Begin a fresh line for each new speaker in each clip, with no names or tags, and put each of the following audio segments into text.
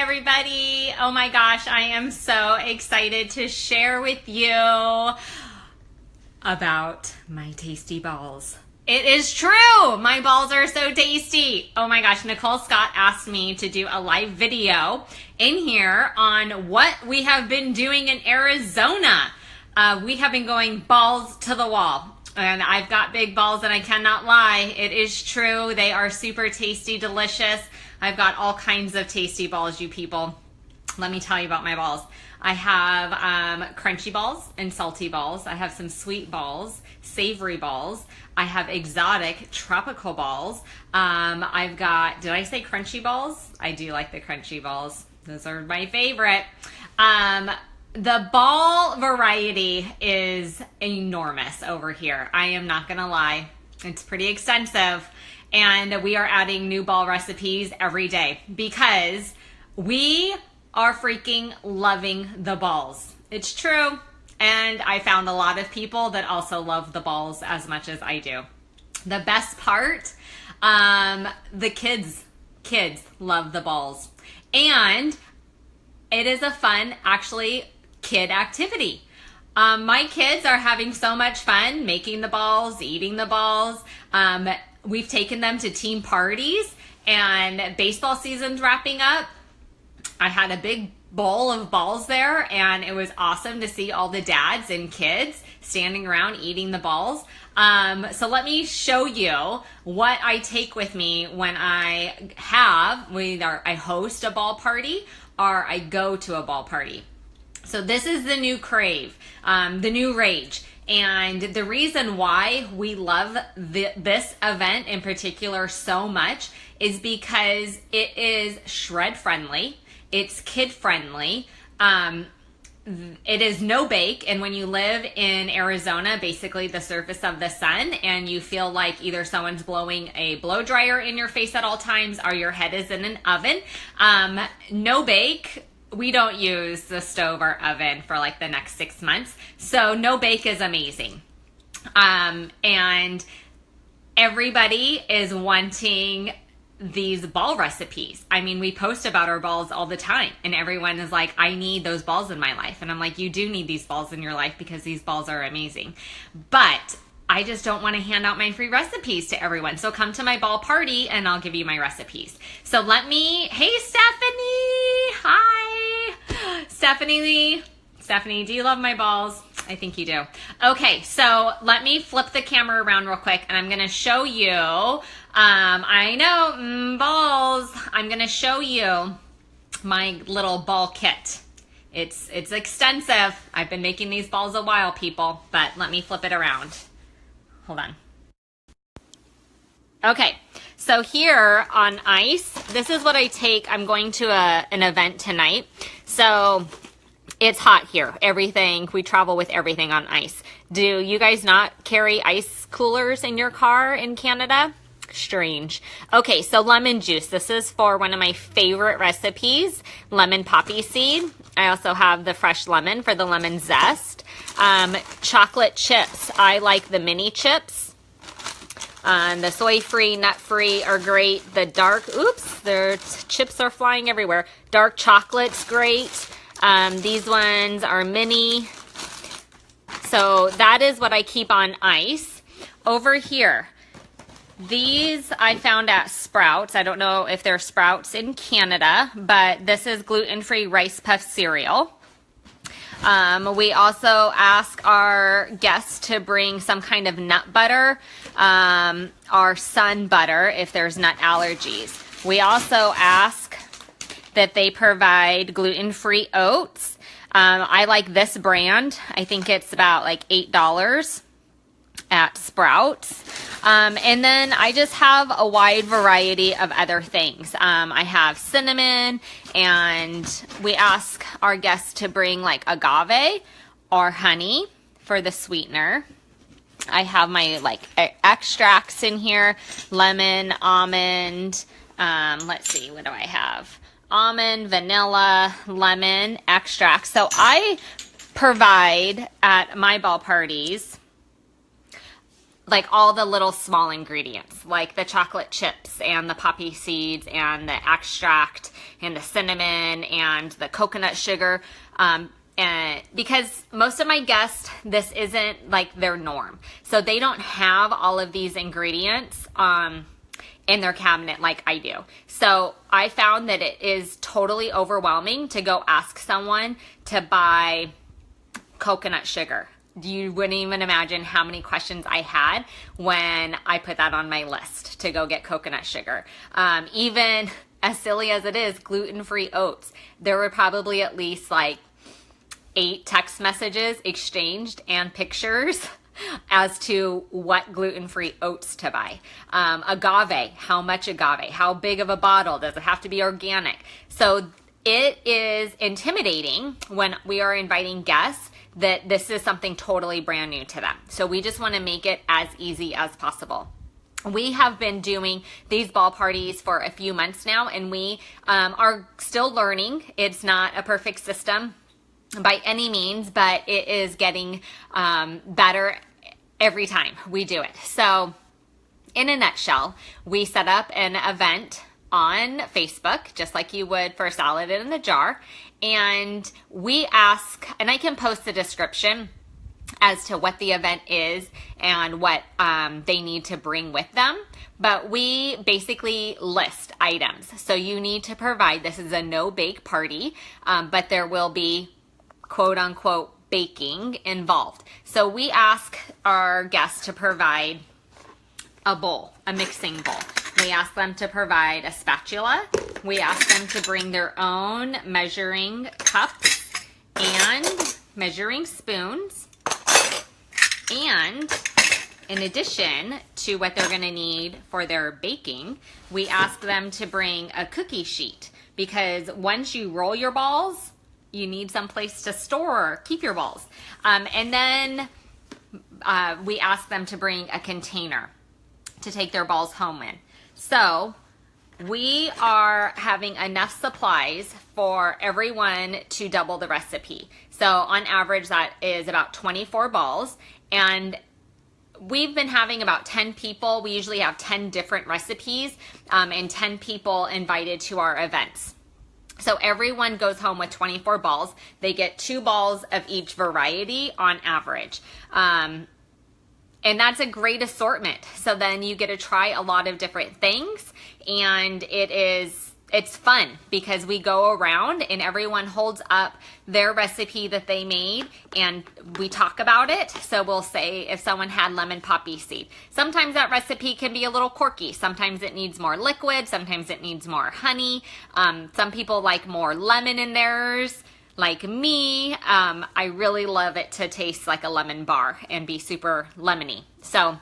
everybody. Oh my gosh, I am so excited to share with you about my tasty balls. It is true. My balls are so tasty. Oh my gosh, Nicole Scott asked me to do a live video in here on what we have been doing in Arizona. We have been going balls to the wall. And I've got big balls and I cannot lie. It is true. They are super tasty, delicious. I've got all kinds of tasty balls, you people. Let me tell you about my balls. I have crunchy balls and salty balls. I have some sweet balls, savory balls. I have exotic tropical balls. I've got, did I say crunchy balls? I do like the crunchy balls. Those are my favorite. The ball variety is enormous over here. I am not gonna lie. It's pretty extensive. And we are adding new ball recipes every day because we are freaking loving the balls. It's true. And I found a lot of people that also love the balls as much as I do. The best part, the kids love the balls. And it is a fun, actually, kid activity. My kids are having so much fun making the balls, eating the balls. We've taken them to team parties and baseball season's wrapping up. I had a big bowl of balls there and it was awesome to see all the dads and kids standing around eating the balls. So let me show you what I take with me when I either I host a ball party or I go to a ball party. So this is the new crave, the new rage. And the reason why we love this event in particular so much is because it is shred friendly. It's kid friendly. It is no bake. And when you live in Arizona, basically the surface of the sun, and you feel like either someone's blowing a blow dryer in your face at all times or your head is in an oven, no bake. We don't use the stove or oven for like the next 6 months. So no bake is amazing. And everybody is wanting these ball recipes. I mean, we post about our balls all the time and everyone is like, I need those balls in my life. And I'm like, you do need these balls in your life because these balls are amazing. But I just don't want to hand out my free recipes to everyone. So come to my ball party and I'll give you my recipes. So hey, Stephanie. Hi. Stephanie Lee. Stephanie, do you love my balls? I think you do. Okay, so let me flip the camera around real quick and I'm going to show you, I know, balls. I'm going to show you my little ball kit. It's extensive. I've been making these balls a while, people, but let me flip it around. Hold on. Okay, so here on ice, this is what I take. I'm going to an event tonight. So it's hot here. We travel with everything on ice. Do you guys not carry ice coolers in your car in Canada? Strange. Okay, so lemon juice. This is for one of my favorite recipes, lemon poppy seed. I also have the fresh lemon for the lemon zest. Chocolate chips. I like the mini chips. The soy-free, nut-free are great. The dark, their chips are flying everywhere. Dark chocolate's great. These ones are mini. So that is what I keep on ice. Over here, these I found at Sprouts. I don't know if they're Sprouts in Canada, but this is gluten-free rice puff cereal. We also ask our guests to bring some kind of nut butter, or sun butter if there's nut allergies. We also ask that they provide gluten-free oats. I like this brand. I think it's about like $8 at Sprouts. And then I just have a wide variety of other things. I have cinnamon, and we ask our guests to bring like agave or honey for the sweetener. I have my like extracts in here, lemon, almond, let's see, what do I have? Almond, vanilla, lemon extract. So I provide at my ball parties like all the little small ingredients, like the chocolate chips and the poppy seeds and the extract and the cinnamon and the coconut sugar. And because most of my guests, this isn't like their norm. So they don't have all of these ingredients in their cabinet like I do. So I found that it is totally overwhelming to go ask someone to buy coconut sugar. You wouldn't even imagine how many questions I had when I put that on my list to go get coconut sugar. Even as silly as it is, gluten-free oats. There were probably at least like 8 text messages exchanged and pictures as to what gluten-free oats to buy. Agave, how much agave? How big of a bottle? Does it have to be organic? So it is intimidating when we are inviting guests that this is something totally brand new to them. So we just want to make it as easy as possible. We have been doing these ball parties for a few months now, and we are still learning. It's not a perfect system by any means, but it is getting better every time we do it. So in a nutshell, we set up an event on Facebook, just like you would for Salad in a Jar. And we ask, and I can post the description as to what the event is and what they need to bring with them. But we basically list items. So you need to provide, this is a no-bake party, but there will be quote unquote baking involved. So we ask our guests to provide a bowl, a mixing bowl. We ask them to provide a spatula. We ask them to bring their own measuring cups and measuring spoons. And in addition to what they're going to need for their baking, we ask them to bring a cookie sheet, because once you roll your balls, you need some place to store or keep your balls. And then we ask them to bring a container to take their balls home in. So we are having enough supplies for everyone to double the recipe. So on average, that is about 24 balls. And we've been having about 10 people. We usually have 10 different recipes and 10 people invited to our events. So everyone goes home with 24 balls. They get 2 balls of each variety on average. And that's a great assortment. So then you get to try a lot of different things, and it's fun because we go around and everyone holds up their recipe that they made and we talk about it. So we'll say if someone had lemon poppy seed, sometimes that recipe can be a little quirky. Sometimes it needs more liquid. Sometimes it needs more honey. Some people like more lemon in theirs. Like me, I really love it to taste like a lemon bar and be super lemony. So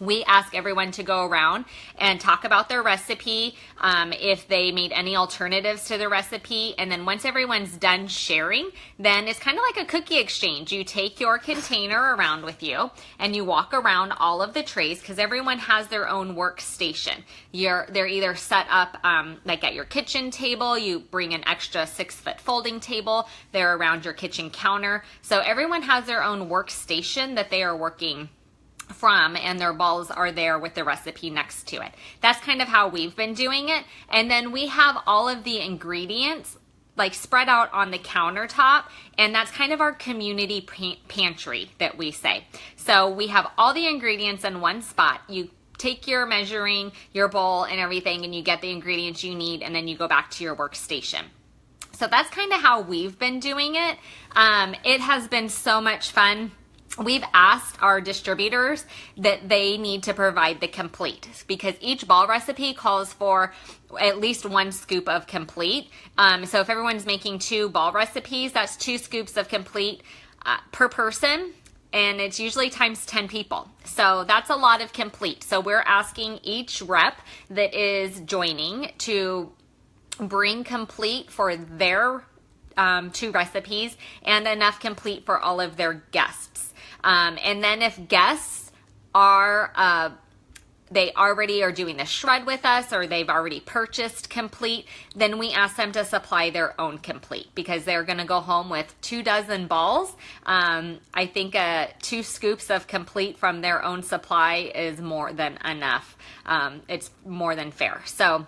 we ask everyone to go around and talk about their recipe, if they made any alternatives to the recipe. And then once everyone's done sharing, then it's kind of like a cookie exchange. You take your container around with you and you walk around all of the trays, because everyone has their own workstation. They're either set up like at your kitchen table. You bring an extra 6-foot folding table. They're around your kitchen counter. So everyone has their own workstation that they are working from, and their balls are there with the recipe next to it. That's kind of how we've been doing it. And then we have all of the ingredients like spread out on the countertop, and that's kind of our community pantry that we say. So we have all the ingredients in one spot. You take your measuring, your bowl and everything, and you get the ingredients you need, and then you go back to your workstation. So that's kind of how we've been doing it. It has been so much fun. We've asked our distributors that they need to provide the complete, because each ball recipe calls for at least 1 scoop of complete. So if everyone's making 2 ball recipes, that's 2 scoops of complete per person, and it's usually times 10 people. So that's a lot of complete. So we're asking each rep that is joining to bring complete for their 2 recipes and enough complete for all of their guests. And then if guests are they already are doing the shred with us or they've already purchased Complete, then we ask them to supply their own Complete because they're going to go home with 24 balls. I think 2 scoops of Complete from their own supply is more than enough. It's more than fair. So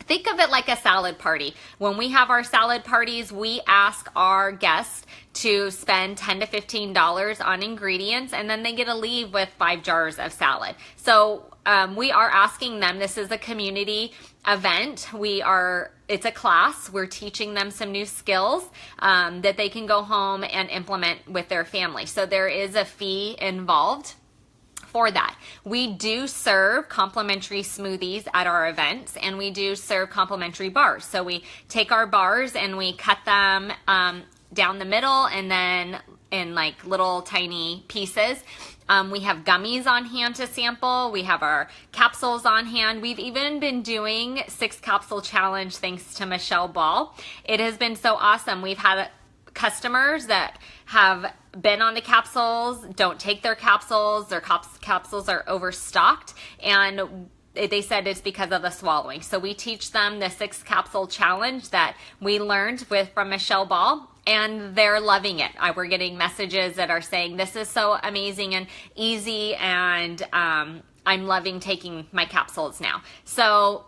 think of it like a salad party. When we have our salad parties, we ask our guests to spend $10 to $15 on ingredients, and then they get to leave with 5 jars of salad. So we are asking them, this is a community event. It's a class. We're teaching them some new skills that they can go home and implement with their family. So there is a fee involved for that. We do serve complimentary smoothies at our events, and we do serve complimentary bars. So we take our bars and we cut them down the middle and then in like little tiny pieces. We have gummies on hand to sample. We have our capsules on hand. We've even been doing 6 capsule challenge thanks to Michelle Ball. It has been so awesome. We've had customers that have been on the capsules, don't take their capsules are overstocked, and they said it's because of the swallowing. So we teach them the 6 capsule challenge that we learned from Michelle Ball, and they're loving it. We're getting messages that are saying this is so amazing and easy, and I'm loving taking my capsules now. So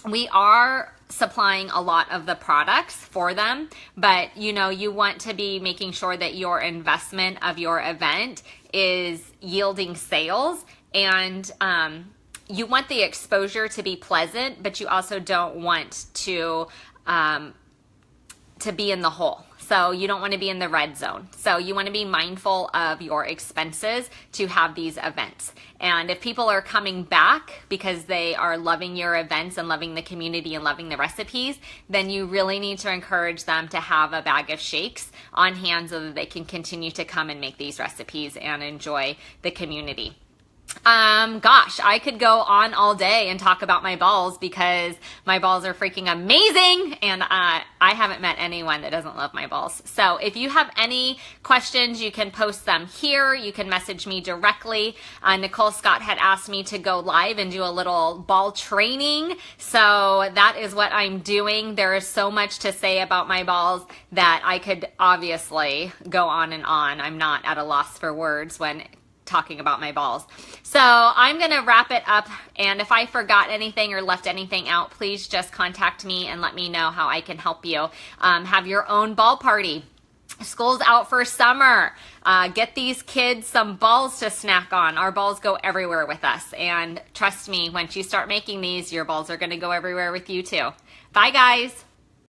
we are supplying a lot of the products for them, but you want to be making sure that your investment of your event is yielding sales, and you want the exposure to be pleasant, but you also don't want to be in the hole. So you don't want to be in the red zone. So you want to be mindful of your expenses to have these events. And if people are coming back because they are loving your events and loving the community and loving the recipes, then you really need to encourage them to have a bag of shakes on hand so that they can continue to come and make these recipes and enjoy the community. Gosh, I could go on all day and talk about my balls because my balls are freaking amazing, and I haven't met anyone that doesn't love my balls. So if you have any questions, you can post them here. You can message me directly. Nicole Scott had asked me to go live and do a little ball training, so that is what I'm doing. There is so much to say about my balls that I could obviously go on and on. I'm not at a loss for words when talking about my balls. So I'm going to wrap it up, and if I forgot anything or left anything out, please just contact me and let me know how I can help you. Have your own ball party. School's out for summer. Get these kids some balls to snack on. Our balls go everywhere with us, and trust me, once you start making these, your balls are going to go everywhere with you too. Bye guys.